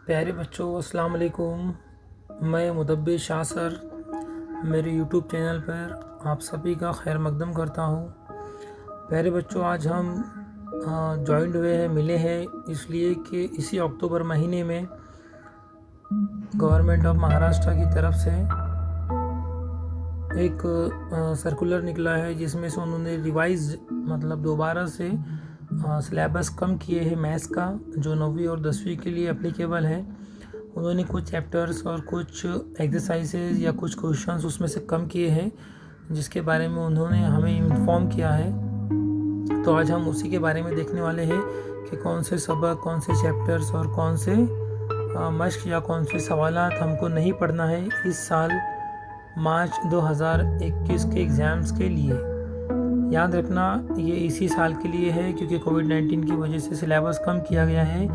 प्यारे बच्चों, अस्सलाम वालेकुम। मैं मुदब्बिर शाह सर मेरे यूट्यूब चैनल पर आप सभी का खैर मकदम करता हूँ। प्यारे बच्चों, आज हम जॉइंट हुए हैं, मिले हैं इसलिए कि इसी अक्टूबर महीने में गवर्नमेंट ऑफ महाराष्ट्र की तरफ से एक सर्कुलर निकला है जिसमें से उन्होंने रिवाइज मतलब दोबारा से सिलेबस कम किए हैं मैथ्स का, जो 9वीं और 10वीं के लिए एप्लीकेबल है। उन्होंने कुछ चैप्टर्स और कुछ एक्सरसाइजेज या कुछ क्वेश्चंस उसमें से कम किए हैं, जिसके बारे में उन्होंने हमें इन्फॉर्म किया है। तो आज हम उसी के बारे में देखने वाले हैं कि कौन से सबक, कौन से चैप्टर्स और कौन से मश्क या कौन से सवालात हमको नहीं पढ़ना है इस साल मार्च 2021 के एग्ज़ाम्स के लिए। याद रखना, ये इसी साल के लिए है क्योंकि कोविड-19 की वजह से सिलेबस कम किया गया है।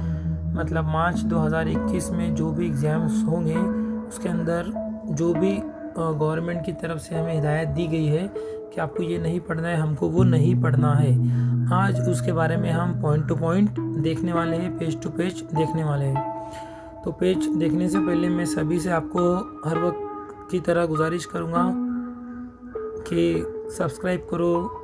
मतलब मार्च 2021 में जो भी एग्ज़ाम्स होंगे उसके अंदर जो भी गवर्नमेंट की तरफ से हमें हिदायत दी गई है कि आपको ये नहीं पढ़ना है, हमको वो नहीं पढ़ना है। आज उसके बारे में हम पॉइंट टू पॉइंट देखने वाले हैं, पेज टू पेज देखने वाले हैं। तो पेज देखने से पहले मैं सभी से आपको हर वक्त की तरह गुजारिश करूँगा कि सब्सक्राइब करो,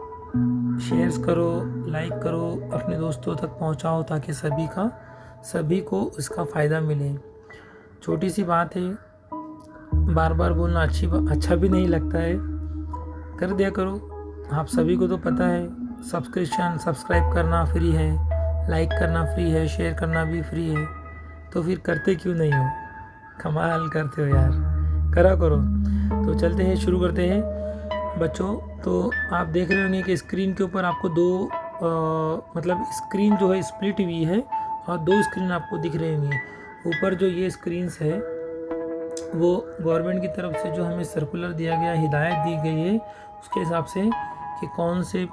शेयर्स करो, लाइक करो, अपने दोस्तों तक पहुंचाओ ताकि सभी को इसका फ़ायदा मिले। छोटी सी बात है, बार बार बोलना अच्छा भी नहीं लगता है, कर दिया करो। आप सभी को तो पता है सब्सक्राइब करना फ्री है, लाइक करना फ्री है, शेयर करना भी फ्री है, तो फिर करते क्यों नहीं हो? कमाल करते हो यार, करा करो। तो चलते हैं, शुरू करते हैं बच्चों। तो आप देख रहे होंगे कि स्क्रीन के ऊपर आपको मतलब स्क्रीन जो है स्प्लिट हुई है और 2 स्क्रीन आपको दिख रहे होंगे। ऊपर जो ये स्क्रीन्स है वो गवर्नमेंट की तरफ से जो हमें सर्कुलर दिया गया, हिदायत दी गई है उसके हिसाब से कि कौन से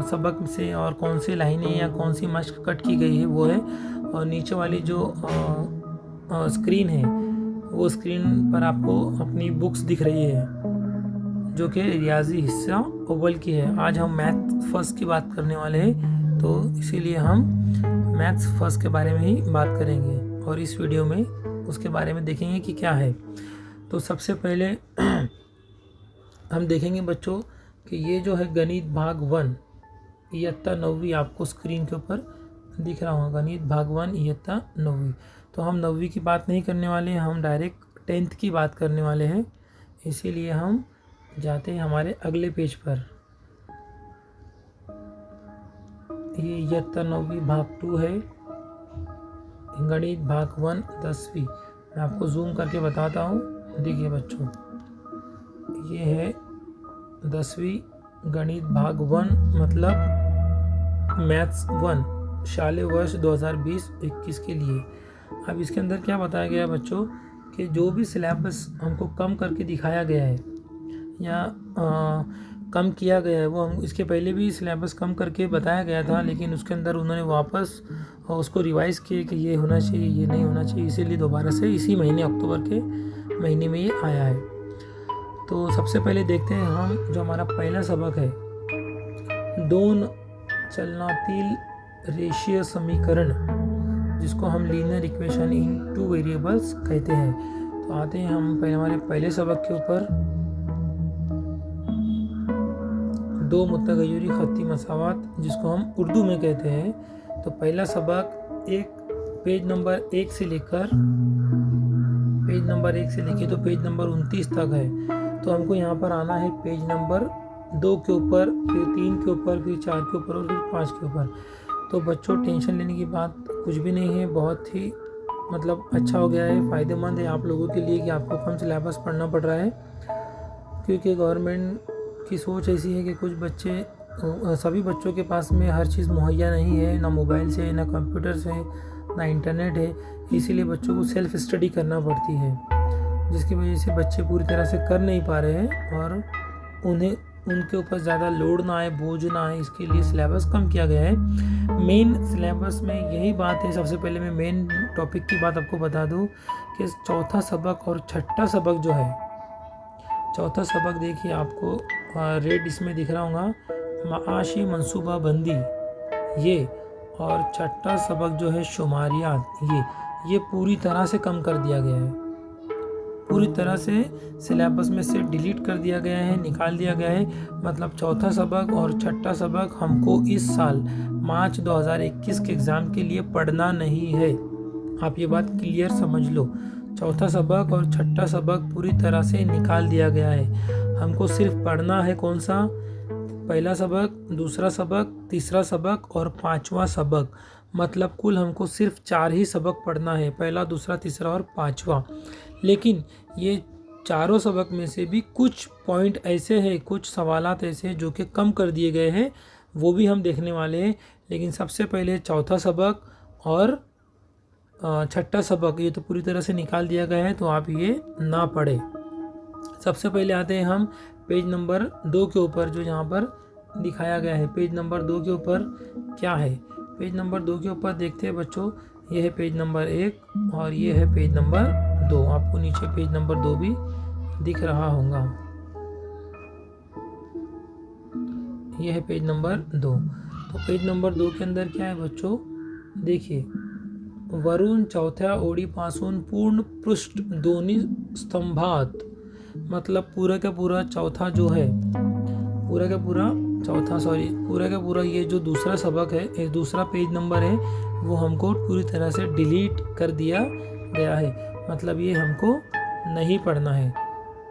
सबक से और कौन सी लाइनें या कौन सी मश्क कट की गई है वो है। और नीचे वाली जो स्क्रीन है वो स्क्रीन पर आपको अपनी बुक्स दिख रही है जो कि रियाजी हिस्सा ओवल की है। आज हम मैथ फर्स्ट की बात करने वाले हैं, तो इसीलिए हम मैथ्स फर्स्ट के बारे में ही बात करेंगे और इस वीडियो में उसके बारे में देखेंगे कि क्या है। तो सबसे पहले हम देखेंगे बच्चों कि ये जो है गणित भाग 1 इयत्ता 9वीं आपको स्क्रीन के ऊपर दिख रहा होगा। गणित भाग 1 इयत्ता 9वीं। तो हम 9वीं की बात नहीं करने वाले हैं, हम डायरेक्ट 10th की बात करने वाले हैं। इसीलिए हम जाते हैं हमारे अगले पेज पर। ये इयत्ता 9वीं भाग 2 है, गणित भाग 1 10वीं। मैं आपको जूम करके बताता हूँ। देखिए बच्चों, ये है 10वीं गणित भाग 1 मतलब मैथ्स 1 शालेय वर्ष 2020-21 के लिए। अब इसके अंदर क्या बताया गया है बच्चों कि जो भी सिलेबस हमको कम करके दिखाया गया है या कम किया गया है, वो हम इसके पहले भी सिलेबस कम करके बताया गया था, लेकिन उसके अंदर उन्होंने वापस उसको रिवाइज़ किए कि ये होना चाहिए, ये नहीं होना चाहिए, इसीलिए दोबारा से इसी महीने अक्टूबर के महीने में ये आया है। तो सबसे पहले देखते हैं हम जो हमारा पहला सबक है, दोन चलनातील रेखीय समीकरण, जिसको हम लीनियर इक्वेशन इन 2 वेरिएबल्स कहते हैं। तो आते हैं हम हमारे पहले सबक के ऊपर, 2 मुतगय्यरी खत्ती मसावात, जिसको हम उर्दू में कहते हैं। तो पहला सबक पेज नंबर 1 से लेके तो पेज नंबर 29 तक है। तो हमको यहाँ पर आना है पेज नंबर 2 के ऊपर, फिर 3 के ऊपर, फिर 4 के ऊपर और फिर 5 के ऊपर। तो बच्चों, टेंशन लेने की बात कुछ भी नहीं है, बहुत ही मतलब अच्छा हो गया है, फ़ायदेमंद है आप लोगों के लिए कि आपको कम सिलेबस पढ़ना पड़ रहा है, क्योंकि गवर्नमेंट की सोच ऐसी है कि कुछ बच्चे, सभी बच्चों के पास में हर चीज़ मुहैया नहीं है, ना मोबाइल से, ना कंप्यूटर से, ना इंटरनेट है। इसीलिए बच्चों को सेल्फ स्टडी करना पड़ती है, जिसकी वजह से बच्चे पूरी तरह से कर नहीं पा रहे हैं और उनके ऊपर ज़्यादा लोड ना आए, बोझ ना आए, इसके लिए सिलेबस कम किया गया है। मेन सिलेबस में यही बात है। सबसे पहले मैं मेन टॉपिक की बात आपको बता दूं कि चौथा सबक और छठा सबक जो है, चौथा सबक देखिए आपको रेड इसमें दिख रहा होगा, माशी मनसूबा बंदी ये, और छठा सबक जो है शुमारियात, ये पूरी तरह से कम कर दिया गया है, पूरी तरह से सिलेबस में से डिलीट कर दिया गया है, निकाल दिया गया है। मतलब चौथा सबक और छठा सबक हमको इस साल मार्च 2021 के एग्ज़ाम के लिए पढ़ना नहीं है। आप ये बात क्लियर समझ लो, चौथा सबक और छठा सबक पूरी तरह से निकाल दिया गया है। हमको सिर्फ पढ़ना है कौन सा, पहला सबक, दूसरा सबक, तीसरा सबक और पांचवा सबक। मतलब कुल हमको सिर्फ 4 ही सबक पढ़ना है, पहला, दूसरा, तीसरा और पांचवा। लेकिन ये चारों सबक में से भी कुछ पॉइंट ऐसे हैं, कुछ सवालात ऐसे हैं जो कि कम कर दिए गए हैं, वो भी हम देखने वाले हैं। लेकिन सबसे पहले चौथा सबक और छठा सबक ये तो पूरी तरह से निकाल दिया गया है, तो आप ये ना पढ़ें। सबसे पहले आते हैं हम पेज नंबर 2 के ऊपर, जो यहाँ पर दिखाया गया है। पेज नंबर 2 के ऊपर क्या है, पेज नंबर 2 के ऊपर देखते हैं बच्चों। ये है पेज नंबर 1 और ये है पेज नंबर 2। आपको नीचे पेज नंबर 2 भी दिख रहा होगा। ये है पेज नंबर 2। तो पेज नंबर 2 के अंदर क्या है बच्चों, देखिए, वरुण चौथ्या ओळीपासून पूर्ण पृष्ठ दोन्ही स्तंभात, मतलब पूरा का पूरा चौथा जो है, पूरा का पूरा ये जो दूसरा सबक है, एक दूसरा पेज नंबर है, वो हमको पूरी तरह से डिलीट कर दिया गया है। मतलब ये हमको नहीं पढ़ना है,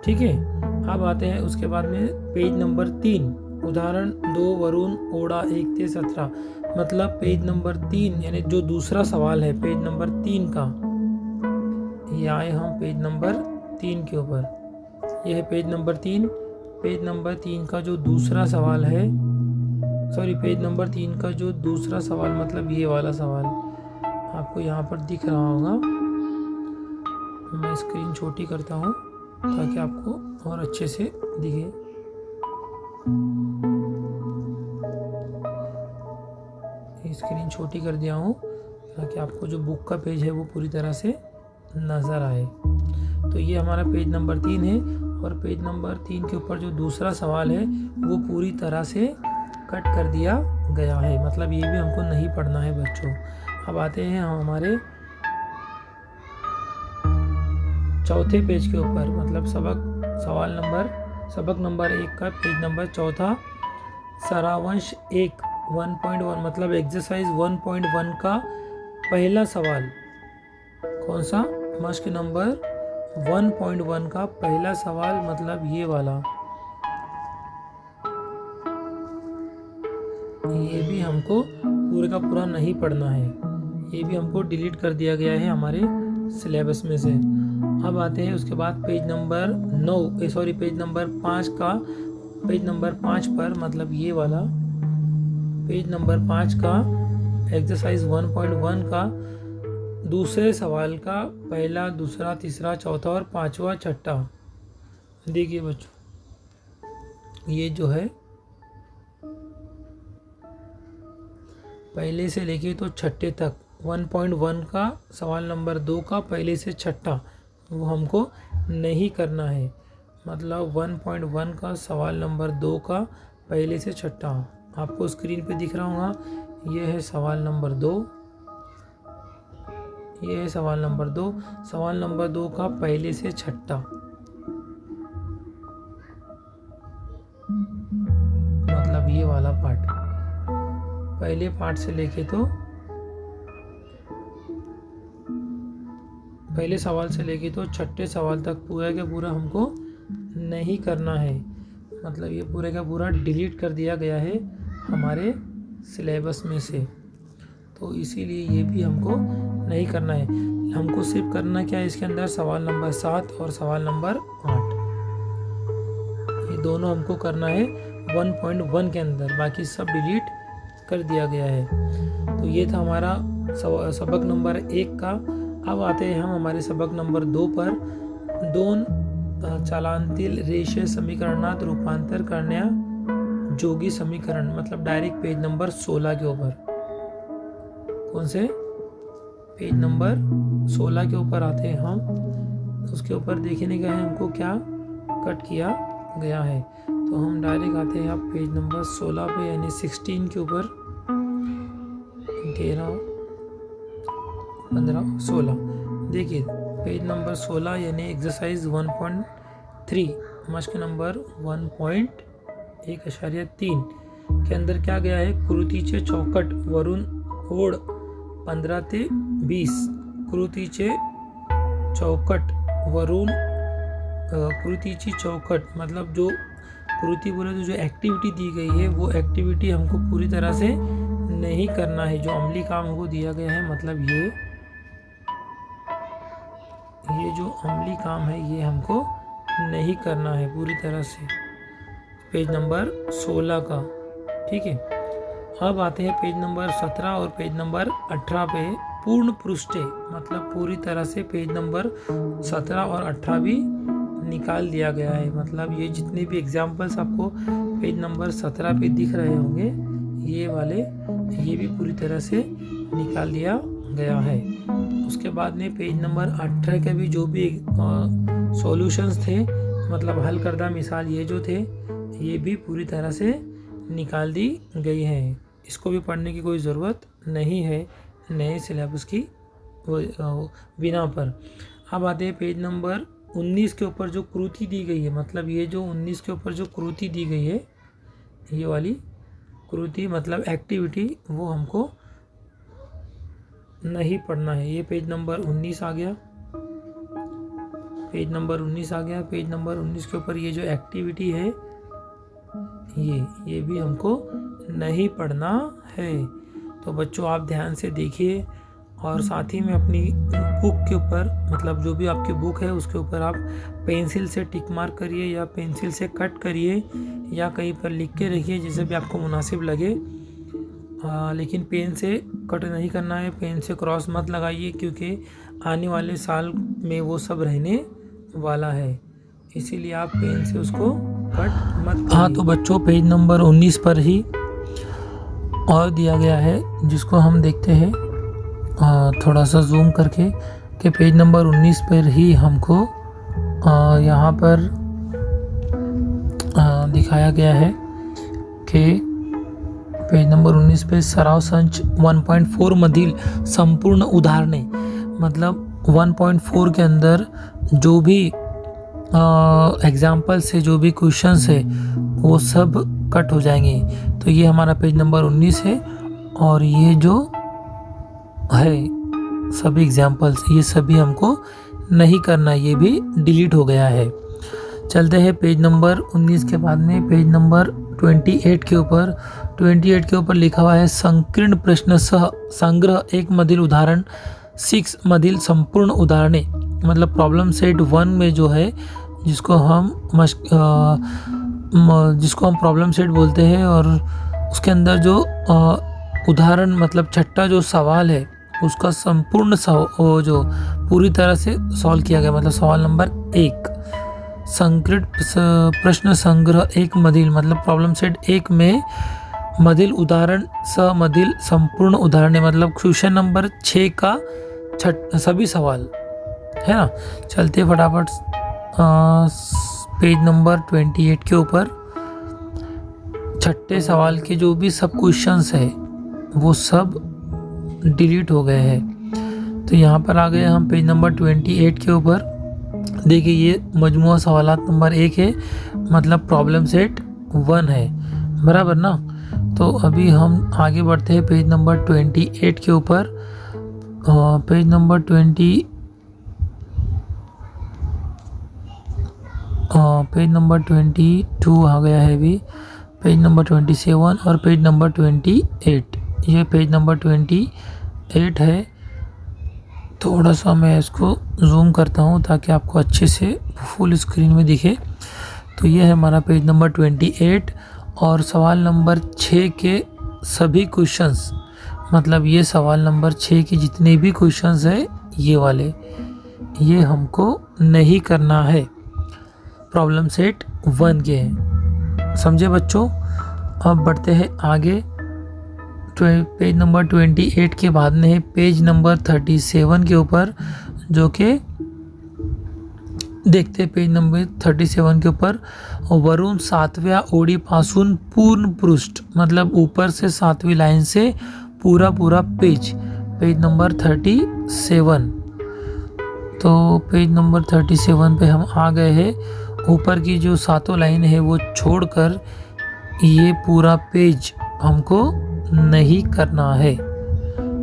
ठीक है। अब आते हैं उसके बाद में पेज नंबर 3, उदाहरण 2 वरुण ओड़ा 1 से 17। मतलब पेज नंबर 3 यानी जो दूसरा सवाल है पेज नंबर 3 का, ये आए हम पेज नंबर 3 के ऊपर। यह है पेज नंबर 3। पेज नंबर 3 का जो दूसरा सवाल है, पेज नंबर 3 का जो दूसरा सवाल, मतलब ये वाला सवाल आपको यहाँ पर दिख रहा होगा। मैं स्क्रीन छोटी करता हूँ ताकि आपको और अच्छे से दिखे। स्क्रीन छोटी कर दिया हूँ ताकि आपको जो बुक का पेज है वो पूरी तरह से नज़र आए। तो ये हमारा पेज नंबर 3 है और पेज नंबर 3 के ऊपर जो दूसरा सवाल है वो पूरी तरह से कट कर दिया गया है। मतलब ये भी हमको नहीं पढ़ना है बच्चों। अब आते हैं हम हमारे चौथे पेज के ऊपर, मतलब सबक नंबर 1 का पेज नंबर 4, सारांश 1.1 मतलब एक्सरसाइज 1.1 का पहला सवाल। कौन सा, मश्क नंबर 1.1 का पहला सवाल, मतलब ये वाला। ये भी हमको पूरे का पूरा नहीं पढ़ना है, ये भी हमको डिलीट कर दिया गया है हमारे सिलेबस में से। अब आते हैं उसके बाद पेज नंबर 5 का, पेज नंबर 5 पर, मतलब ये वाला पेज नंबर 5 का एक्सरसाइज 1.1 का दूसरे सवाल का पहला, दूसरा, तीसरा, चौथा और पांचवा, छठा। देखिए बच्चों, ये जो है पहले से लेके तो छठे तक 1.1 का सवाल नंबर 2 का पहले से छठा वो हमको नहीं करना है। मतलब 1.1 का सवाल नंबर 2 का पहले से छठा आपको स्क्रीन पे दिख रहा होगा। ये है सवाल नंबर 2, ये है सवाल नंबर 2। सवाल नंबर 2 का पहले से छठा, मतलब ये वाला पार्ट, पहले पार्ट से लेके तो पहले सवाल से लेके तो छठे सवाल तक पूरा का पूरा हमको नहीं करना है। मतलब ये पूरे का पूरा डिलीट कर दिया गया है हमारे सिलेबस में से, तो इसीलिए ये भी हमको नहीं करना है। हमको सिर्फ करना क्या है, इसके अंदर सवाल नंबर 7 और सवाल नंबर 8, ये दोनों हमको करना है 1.1 के अंदर, बाकी सब डिलीट कर दिया गया है। तो ये था हमारा सबक नंबर 1 का। अब आते हैं हम हमारे सबक नंबर 2 पर। 2 चलांतील रेषीय समीकरणात रूपांतर करण्याजोगी समीकरण, मतलब डायरेक्ट पेज नंबर 16 के ऊपर। कौन से पेज नंबर 16 के ऊपर आते हैं हम, उसके ऊपर देखने का है हमको क्या कट किया गया है। तो हम डायरेक्ट आते हैं अब पेज नंबर 16 पे, यानी 16 के ऊपर। 15-16। देखिए पेज नंबर 16 यानी एक्सरसाइज 1.3 मश्क नंबर 1.1.3 के अंदर क्या गया है, कृतीचे चौकट वरून ओढ 15 ते 20। कृतीचे चौकट वरून कृतीची चौकट मतलब जो कृति बोले तो जो एक्टिविटी दी गई है वो एक्टिविटी हमको पूरी तरह से नहीं करना है। जो अमली काम हमको दिया गया है मतलब ये जो अमली काम है ये हमको नहीं करना है पूरी तरह से। पेज नंबर 16 का, ठीक है। अब आते हैं पेज नंबर 17 और पेज नंबर 18 पे। पूर्ण पृष्ठे मतलब पूरी तरह से पेज नंबर 17 और 18 भी निकाल दिया गया है। मतलब ये जितने भी एग्जाम्पल्स आपको पेज नंबर 17 पे दिख रहे होंगे ये वाले, ये भी पूरी तरह से निकाल दिया गया है। उसके बाद में पेज नंबर 18 के भी जो भी सॉल्यूशंस थे मतलब हल करदा मिसाल ये जो थे ये भी पूरी तरह से निकाल दी गई है। इसको भी पढ़ने की कोई ज़रूरत नहीं है नए सिलेबस की बिना पर। अब आते हैं पेज नंबर 19 के ऊपर जो कृति दी गई है। मतलब ये जो 19 के ऊपर जो कृति दी गई है ये वाली कृति मतलब एक्टिविटी वो हमको नहीं पढ़ना है। ये पेज नंबर 19 आ गया, पेज नंबर 19 आ गया। पेज नंबर 19 के ऊपर ये जो एक्टिविटी है ये भी हमको नहीं पढ़ना है। तो बच्चों आप ध्यान से देखिए और साथ ही में अपनी बुक के ऊपर मतलब जो भी आपकी बुक है उसके ऊपर आप पेंसिल से टिक मार्क करिए या पेंसिल से कट करिए या कहीं पर लिख के रखिए जैसे भी आपको मुनासिब लगे। लेकिन पेन से कट नहीं करना है, पेन से क्रॉस मत लगाइए क्योंकि आने वाले साल में वो सब रहने वाला है, इसीलिए आप पेन से उसको कट मत करिए। हाँ तो बच्चों पेज नंबर 19 पर ही और दिया गया है जिसको हम देखते हैं थोड़ा सा जूम करके कि पेज नंबर 19 पर ही हमको यहाँ पर दिखाया गया है कि पेज नंबर 19 पे सराव संच 1.4 मधील संपूर्ण उदाहरणे मतलब 1.4 के अंदर जो भी एग्जाम्पल से जो भी क्वेश्चंस है वो सब कट हो जाएंगे। तो ये हमारा पेज नंबर 19 है और ये जो है सभी एग्जाम्पल्स ये सभी हमको नहीं करना, ये भी डिलीट हो गया है। चलते हैं पेज नंबर 19 के बाद में पेज नंबर 28 के ऊपर। 28 के ऊपर लिखा हुआ है संकीर्ण प्रश्न सह संग्रह 1 मधील उदाहरण 6 मधील संपूर्ण उदाहरणे मतलब प्रॉब्लम सेट 1 में जो है जिसको हम प्रॉब्लम सेट बोलते हैं और उसके अंदर जो उदाहरण मतलब छठा जो सवाल है उसका संपूर्ण जो पूरी तरह से सॉल्व किया गया। मतलब सवाल नंबर 1 संकीर्ण प्रश्न संग्रह 1 मधील मतलब प्रॉब्लम सेट 1 में मधील उदाहरण स मधील संपूर्ण उदाहरण मतलब क्वेश्चन नंबर 6 का सभी सवाल है ना। चलते फटाफट पेज नंबर 28 के ऊपर छठे सवाल के जो भी सब क्वेश्चंस है वो सब डिलीट हो गए हैं। तो यहाँ पर आ गए हम पेज नंबर 28 के ऊपर। देखिए ये मजमुआ सवालात नंबर 1 है मतलब प्रॉब्लम सेट 1 है बराबर ना। तो अभी हम आगे बढ़ते हैं पेज नंबर 28 के ऊपर। पेज नंबर 22 आ गया है अभी, पेज नंबर 27 और पेज नंबर 28। ये पेज नंबर 28 है। थोड़ा सा मैं इसको जूम करता हूँ ताकि आपको अच्छे से फुल स्क्रीन में दिखे। तो ये है हमारा पेज नंबर 28 और सवाल नंबर 6 के सभी क्वेश्चंस मतलब ये सवाल नंबर 6 के जितने भी क्वेश्चंस है ये वाले ये हमको नहीं करना है, प्रॉब्लम सेट 1 के हैं। समझे बच्चों। अब बढ़ते हैं आगे। पेज नंबर 28 के बाद में है पेज नंबर 37 के ऊपर जो कि देखते पेज नंबर 37 के ऊपर वरून 7व्या ओळीपासून पूर्ण पृष्ठ मतलब ऊपर से 7वीं लाइन से पूरा पेज पेज नंबर 37। तो पेज नंबर 37 पे हम आ गए हैं। ऊपर की जो 7 लाइन है वो छोड़कर ये पूरा पेज हमको नहीं करना है।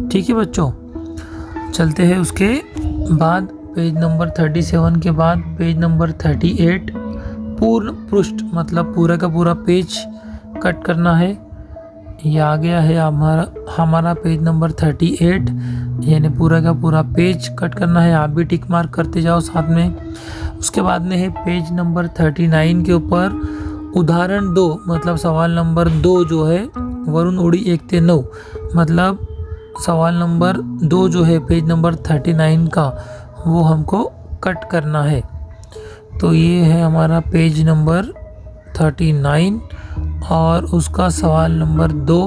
ठीक है बच्चों, चलते हैं उसके बाद पेज नंबर 37 के बाद पेज नंबर 38 पूर्ण पृष्ठ मतलब पूरा का पूरा पेज कट करना है। ये आ गया है हमारा पेज नंबर 38, यानी पूरा का पूरा पेज कट करना है। आप भी टिक मार्क करते जाओ साथ में। उसके बाद में है पेज नंबर 39 के ऊपर उदाहरण 2 मतलब सवाल नंबर 2 जो है वरुण ओडी 1 से 9 मतलब सवाल नंबर 2 जो है पेज नंबर 39 का वो हमको कट करना है। तो ये है हमारा पेज नंबर 39 और उसका सवाल नंबर 2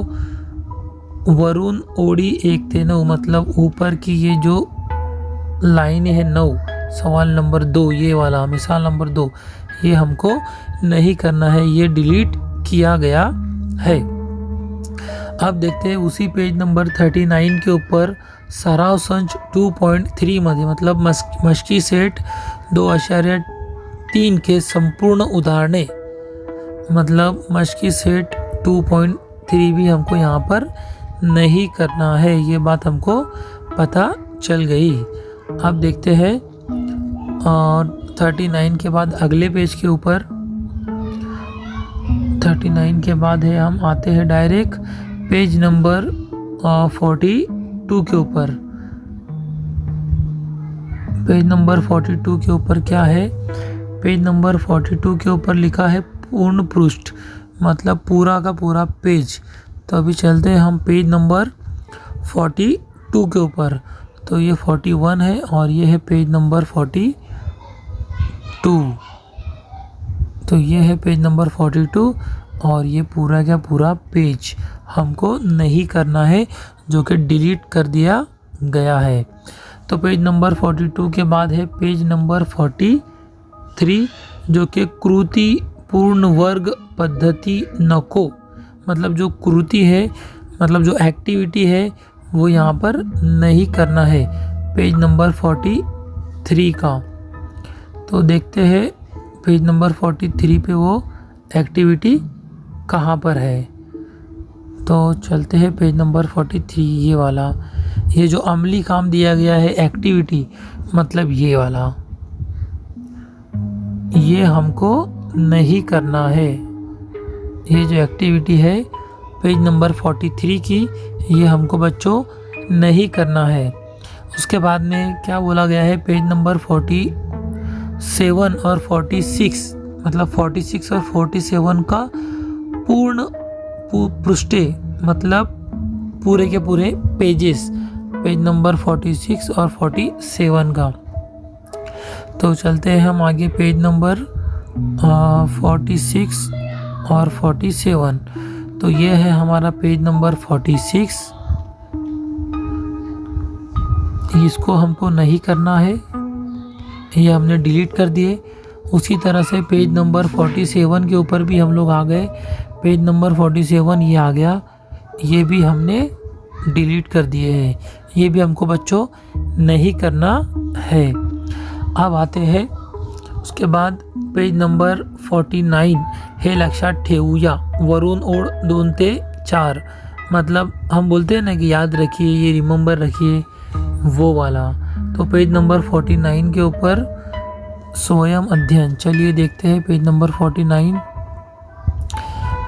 वरुण ओडी 1 से 9 मतलब ऊपर की ये जो लाइन है 9 सवाल नंबर 2 ये वाला मिसाल नंबर 2 ये हमको नहीं करना है, ये डिलीट किया गया है। अब देखते हैं उसी पेज नंबर 39 के ऊपर सराव संच 2.3 मध्ये मतलब मस्की सेट 2.3 के संपूर्ण उदाहरणे मतलब मस्की सेट 2.3 भी हमको यहाँ पर नहीं करना है। ये बात हमको पता चल गई। अब देखते हैं और 39 के बाद अगले पेज के ऊपर 39 के बाद है हम आते हैं डायरेक्ट पेज नंबर 42 के ऊपर। पेज नंबर 42 के ऊपर क्या है? पेज नंबर 42 के ऊपर लिखा है पूर्ण पृष्ठ मतलब पूरा का पूरा पेज। तो अभी चलते हैं हम पेज नंबर 42 के ऊपर। तो ये 41 है और ये है पेज नंबर 42। तो ये है पेज नंबर 42 और ये पूरा का पूरा पेज हमको नहीं करना है जो कि डिलीट कर दिया गया है। तो पेज नंबर 42 के बाद है पेज नंबर 43 जो कि कृति पूर्ण वर्ग पद्धति नको मतलब जो कृति है मतलब जो एक्टिविटी है वो यहाँ पर नहीं करना है पेज नंबर 43 का। तो देखते हैं पेज नंबर 43 पे वो एक्टिविटी कहाँ पर है। तो चलते हैं पेज नंबर 43 ये वाला, ये जो अमली काम दिया गया है एक्टिविटी मतलब ये वाला, ये हमको नहीं करना है। ये जो एक्टिविटी है पेज नंबर 43 की ये हमको बच्चों नहीं करना है। उसके बाद में क्या बोला गया है पेज नंबर 47 और 46 मतलब 46 और 47 का पूर्ण पृष्ठे मतलब पूरे के पूरे पेजेस पेज नंबर 46 और 47 का। तो चलते हैं हम आगे पेज नंबर 46 और 47। तो ये है हमारा पेज नंबर 46, इसको हमको नहीं करना है, ये हमने डिलीट कर दिए। उसी तरह से पेज नंबर 47 के ऊपर भी हम लोग आ गए। पेज नंबर 47 ये आ गया, ये भी हमने डिलीट कर दिए हैं, ये भी हमको बच्चों नहीं करना है। अब आते हैं उसके बाद पेज नंबर 49 हे लक्षात ठेवूया वरून ओळ 2 ते 4 मतलब हम बोलते हैं ना कि याद रखिए, ये रिमेंबर रखिए, वो वाला। तो पेज नंबर 49 के ऊपर स्वयं अध्ययन, चलिए देखते हैं पेज नंबर 49।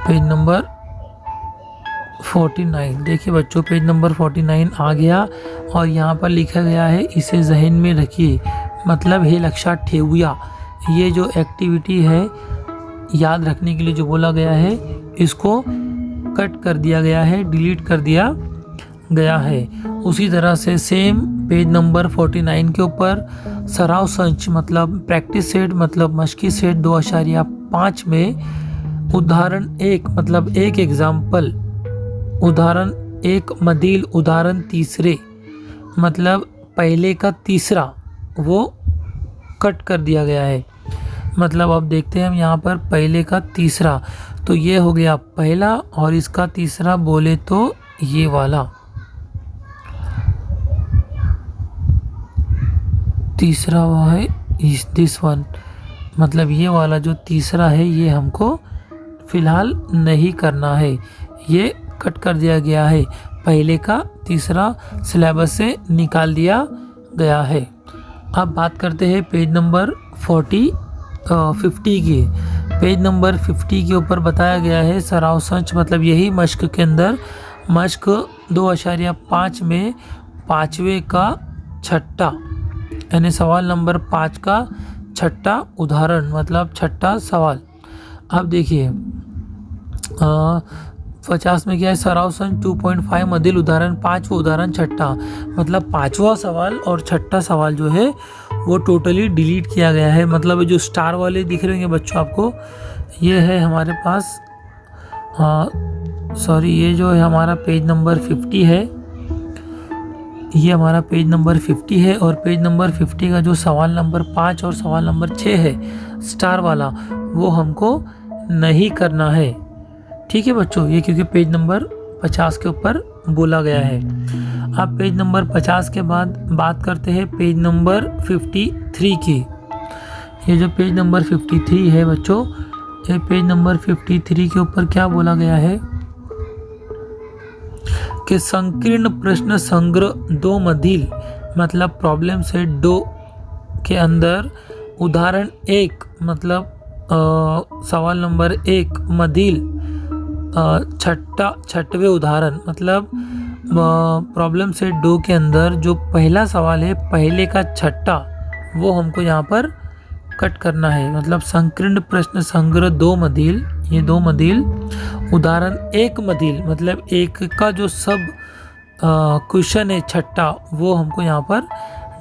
पेज नंबर 49 देखिए बच्चों, पेज नंबर 49 आ गया और यहाँ पर लिखा गया है इसे जहन में रखिए मतलब हे लक्षात ठेवूया। ये जो एक्टिविटी है याद रखने के लिए जो बोला गया है इसको कट कर दिया गया है, डिलीट कर दिया गया है। उसी तरह से सेम पेज नंबर 49 के ऊपर सराव संच मतलब प्रैक्टिस सेट मतलब मशकी सेट 2.5 में उदाहरण 1 मतलब एक एग्जाम्पल, उदाहरण 1 मदील उदाहरण तीसरे मतलब पहले का तीसरा वो कट कर दिया गया है। मतलब अब देखते हैं हम यहाँ पर पहले का तीसरा, तो ये हो गया पहला और इसका तीसरा बोले तो ये वाला। तीसरा वो है इस दिस वन, मतलब ये वाला जो तीसरा है ये हमको फ़िलहाल नहीं करना है, ये कट कर दिया गया है, पहले का तीसरा सिलेबस से निकाल दिया गया है। अब बात करते हैं पेज नंबर 50 की। पेज नंबर 50 के ऊपर बताया गया है सराव संच, मतलब यही मश्क के अंदर मश्क 2.5 में पाँचवें का छठा, यानी सवाल नंबर 5 का छठा उदाहरण, मतलब छठा सवाल। अब देखिए 50 में क्या है, सराव संच 2.5 मधील उदाहरण 5वां उदाहरण छठा, मतलब 5वां सवाल और छठा सवाल जो है वो टोटली डिलीट किया गया है। मतलब जो स्टार वाले दिख रहे हैं बच्चों आपको, ये है हमारे पास ये जो है हमारा पेज नंबर 50 है, ये हमारा पेज नंबर 50 है, और पेज नंबर 50 का जो सवाल नंबर 5 और सवाल नंबर 6 है स्टार वाला, वो हमको नहीं करना है। ठीक है बच्चों, ये क्योंकि पेज नंबर 50 के ऊपर बोला गया है। अब पेज नंबर 50 के बाद बात करते हैं पेज नंबर 53 की। ये जो पेज नंबर 53 है बच्चों, ये पेज नंबर 53 के ऊपर क्या बोला गया है कि संकीर्ण प्रश्न संग्रह 2 मधील, मतलब प्रॉब्लम सेट 2 के अंदर उदाहरण 1, मतलब सवाल नंबर 1 मधील छठवें उदाहरण, मतलब प्रॉब्लम सेट 2 के अंदर जो पहला सवाल है पहले का छठा, वो हमको यहाँ पर कट करना है। मतलब संकीर्ण प्रश्न संग्रह 2 मधील, ये 2 मधील उदाहरण 1 मधील, मतलब एक का जो सब क्वेश्चन है छठा, वो हमको यहाँ पर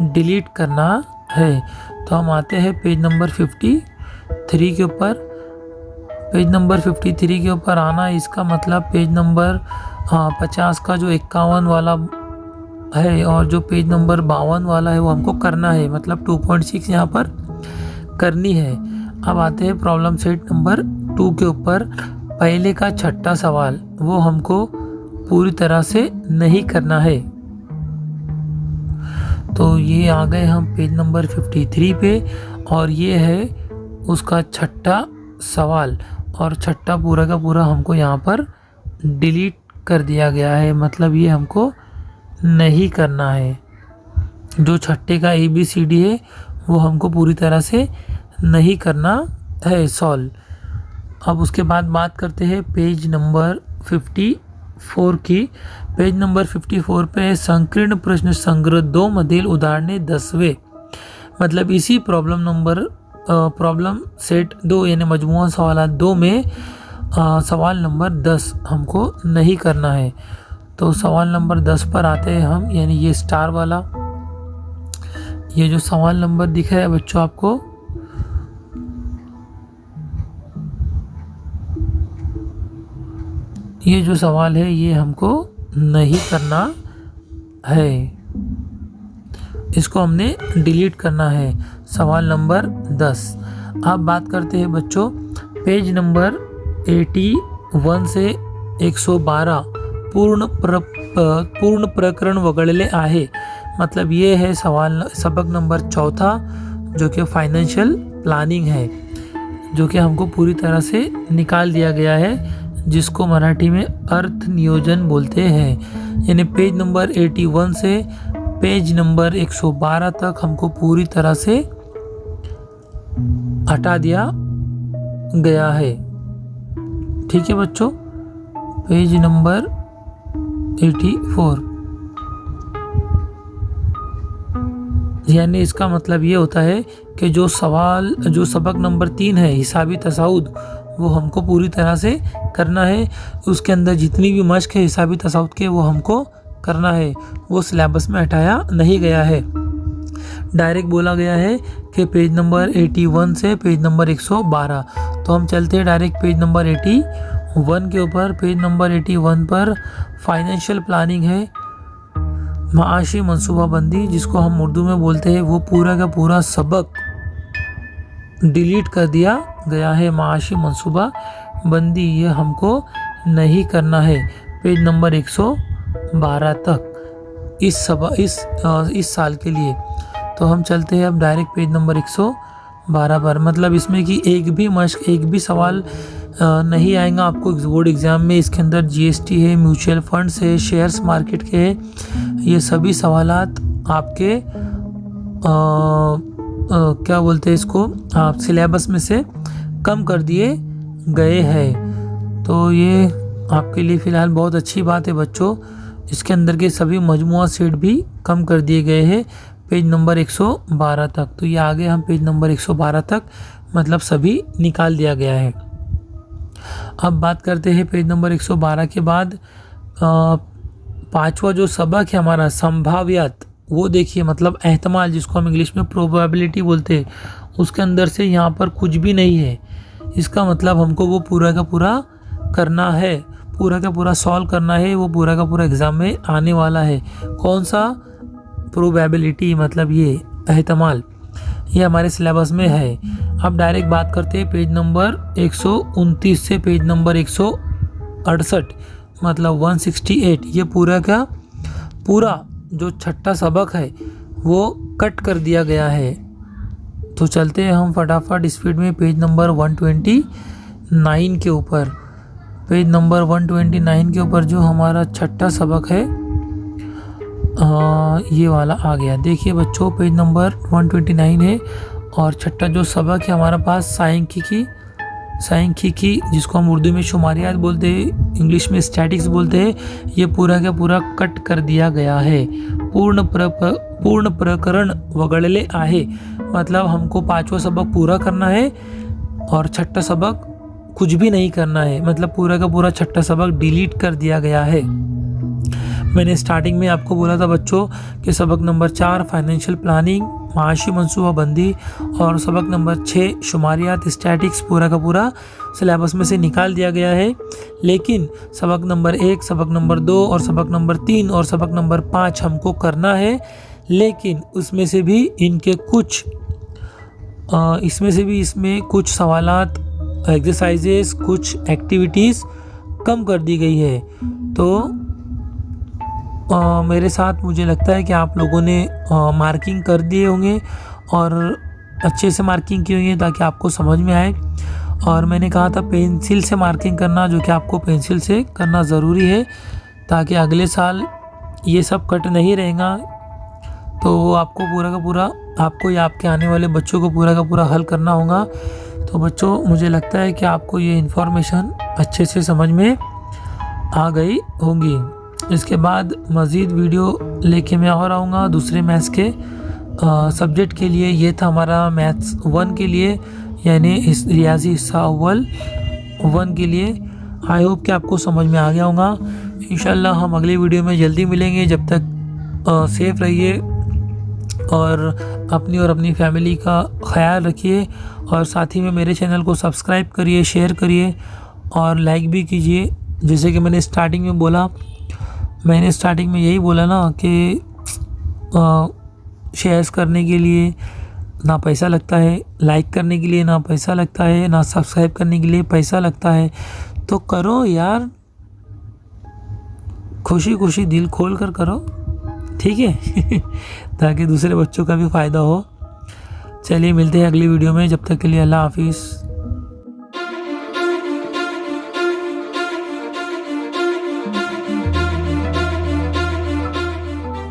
डिलीट करना है। तो हम आते हैं पेज नंबर 53 के ऊपर। पेज नंबर 53 के ऊपर आना, इसका मतलब पेज नंबर 50 का जो 51 वाला है और जो पेज नंबर 52 वाला है वो हमको करना है, मतलब 2.6 यहाँ पर करनी है। अब आते हैं प्रॉब्लम सेट नंबर 2 के ऊपर। पहले का छठा सवाल वो हमको पूरी तरह से नहीं करना है। तो ये आ गए हम पेज नंबर 53 पे, और ये है उसका छठा सवाल, और छठा पूरा का पूरा हमको यहाँ पर डिलीट कर दिया गया है, मतलब ये हमको नहीं करना है। जो छठे का ABCD है वो हमको पूरी तरह से नहीं करना है सॉल्व। अब उसके बाद बात करते हैं पेज नंबर 54 की। पेज नंबर 54 पे संकीर्ण प्रश्न संग्रह 2 मधील उदाहरणे 10वें, मतलब इसी प्रॉब्लम सेट 2 यानी मजमूआ सवाल 2 में सवाल नंबर 10 हमको नहीं करना है। तो सवाल नंबर 10 पर आते हैं हम, यानी ये स्टार वाला, ये जो सवाल नंबर दिख रहा है बच्चों आपको, ये जो सवाल है ये हमको नहीं करना है, इसको हमने डिलीट करना है, सवाल नंबर 10। अब बात करते हैं बच्चों पेज नंबर 81 से 112 पूर्ण प्रकरण वगळले आहे, मतलब ये है सवाल सबक नंबर 4 जो कि फाइनेंशियल प्लानिंग है, जो कि हमको पूरी तरह से निकाल दिया गया है, जिसको मराठी में अर्थ नियोजन बोलते हैं। यानी पेज नंबर 81 से पेज नंबर 112 तक हमको पूरी तरह से हटा दिया गया है। ठीक है बच्चों, पेज नंबर 84, यानी इसका मतलब ये होता है कि जो सबक नंबर 3 है हिसाबी तसाउद, वो हमको पूरी तरह से करना है। उसके अंदर जितनी भी मश्क है हिसाबी तसाउद के वो हमको करना है, वो सिलेबस में हटाया नहीं गया है। डायरेक्ट बोला गया है कि पेज नंबर 81 से पेज नंबर 112। तो हम चलते हैं डायरेक्ट पेज नंबर 81 के ऊपर। पेज नंबर 81 पर फाइनेंशियल प्लानिंग है, माशी मनसूबाबंदी जिसको हम उर्दू में बोलते हैं, वो पूरा का पूरा सबक डिलीट कर दिया गया है। माशी मनसूबा बंदी ये हमको नहीं करना है, पेज नंबर 112 तक इस साल के लिए। तो हम चलते हैं अब डायरेक्ट पेज नंबर 112 पर। मतलब इसमें कि एक भी सवाल नहीं आएगा आपको बोर्ड एग्ज़ाम में। इसके अंदर जीएसटी है, म्यूचुअल फंड्स है, शेयर्स मार्केट के है। ये सभी सवालात आपके क्या बोलते हैं इसको, आप सिलेबस में से कम कर दिए गए हैं। तो ये आपके लिए फ़िलहाल बहुत अच्छी बात है बच्चों। इसके अंदर के सभी मजमुआ सेट भी कम कर दिए गए हैं पेज नंबर 112 तक। तो ये आगे हम पेज नंबर 112 तक मतलब सभी निकाल दिया गया है। अब बात करते हैं पेज नंबर 112 के बाद पांचवा जो सबक है हमारा संभाव्यत, वो देखिए मतलब एहतमाल, जिसको हम इंग्लिश में प्रोबेबिलिटी बोलते हैं, उसके अंदर से यहाँ पर कुछ भी नहीं है। इसका मतलब हमको वो पूरा का पूरा करना है, पूरा का पूरा सॉल्व करना है, वो पूरा का पूरा एग्ज़ाम में आने वाला है। कौन सा प्रोबेबिलिटी, मतलब ये एहतमाल, ये हमारे सिलेबस में है। अब डायरेक्ट बात करते हैं पेज नंबर 129 से पेज नंबर 168 मतलब 168। ये पूरा का पूरा जो छठा सबक है वो कट कर दिया गया है। तो चलते हैं हम फटाफट स्पीड में पेज नंबर 129 के ऊपर। पेज नंबर 129 के ऊपर जो हमारा छठा सबक है ये वाला आ गया। देखिए बच्चों पेज नंबर 129 है और छठा जो सबक है हमारा पास सांख्यिकी, जिसको हम उर्दू में शुमारियात बोलते हैं, इंग्लिश में स्टैटिक्स बोलते हैं, ये पूरा का पूरा कट कर दिया गया है। पूर्ण प्रकरण वगळले आहे, मतलब हमको पांचवा सबक पूरा करना है और छठा सबक कुछ भी नहीं करना है, मतलब पूरा का पूरा छठा सबक डिलीट कर दिया गया है। मैंने स्टार्टिंग में आपको बोला था बच्चों कि सबक नंबर 4 फाइनेंशियल प्लानिंग, माशी मनसूबाबंदी, और सबक नंबर 6 शुमारियात स्टैटिक्स पूरा का पूरा सिलेबस में से निकाल दिया गया है। लेकिन सबक नंबर 1, सबक नंबर 2 और सबक नंबर 3 और सबक नंबर 5 हमको करना है। लेकिन उसमें से भी इनके कुछ इसमें कुछ सवालात, एक्सरसाइजेस, कुछ एक्टिविटीज़ कम कर दी गई है। तो मेरे साथ मुझे लगता है कि आप लोगों ने मार्किंग कर दिए होंगे और अच्छे से मार्किंग की होंगी ताकि आपको समझ में आए। और मैंने कहा था पेंसिल से मार्किंग करना, जो कि आपको पेंसिल से करना ज़रूरी है ताकि अगले साल ये सब कट नहीं रहेगा। तो आपको पूरा का पूरा, आपको या आपके आने वाले बच्चों को पूरा का पूरा हल करना होगा। तो बच्चों मुझे लगता है कि आपको ये इन्फॉर्मेशन अच्छे से समझ में आ गई होगी। इसके बाद मज़ीद वीडियो लेके मैं और आऊँगा दूसरे मैथ्स के सब्जेक्ट के लिए। ये था हमारा मैथ्स 1 के लिए, यानी रियाजी हिस्सा अव्वल 1 के लिए। आई होप कि आपको समझ में आ गया होगा। इंशाल्लाह हम अगली वीडियो में जल्दी मिलेंगे। जब तक सेफ रहिए और अपनी फैमिली का ख्याल रखिए, और साथ ही में मेरे चैनल को सब्सक्राइब करिए, शेयर करिए और लाइक भी कीजिए। जैसे कि मैंने स्टार्टिंग में यही बोला ना कि शेयर्स करने के लिए ना पैसा लगता है, लाइक करने के लिए ना पैसा लगता है, ना सब्सक्राइब करने के लिए पैसा लगता है। तो करो यार, खुशी खुशी दिल खोल कर करो, ठीक है ताकि दूसरे बच्चों का भी फ़ायदा हो। चलिए मिलते हैं अगली वीडियो में, जब तक के लिए अल्लाह हाफिज़।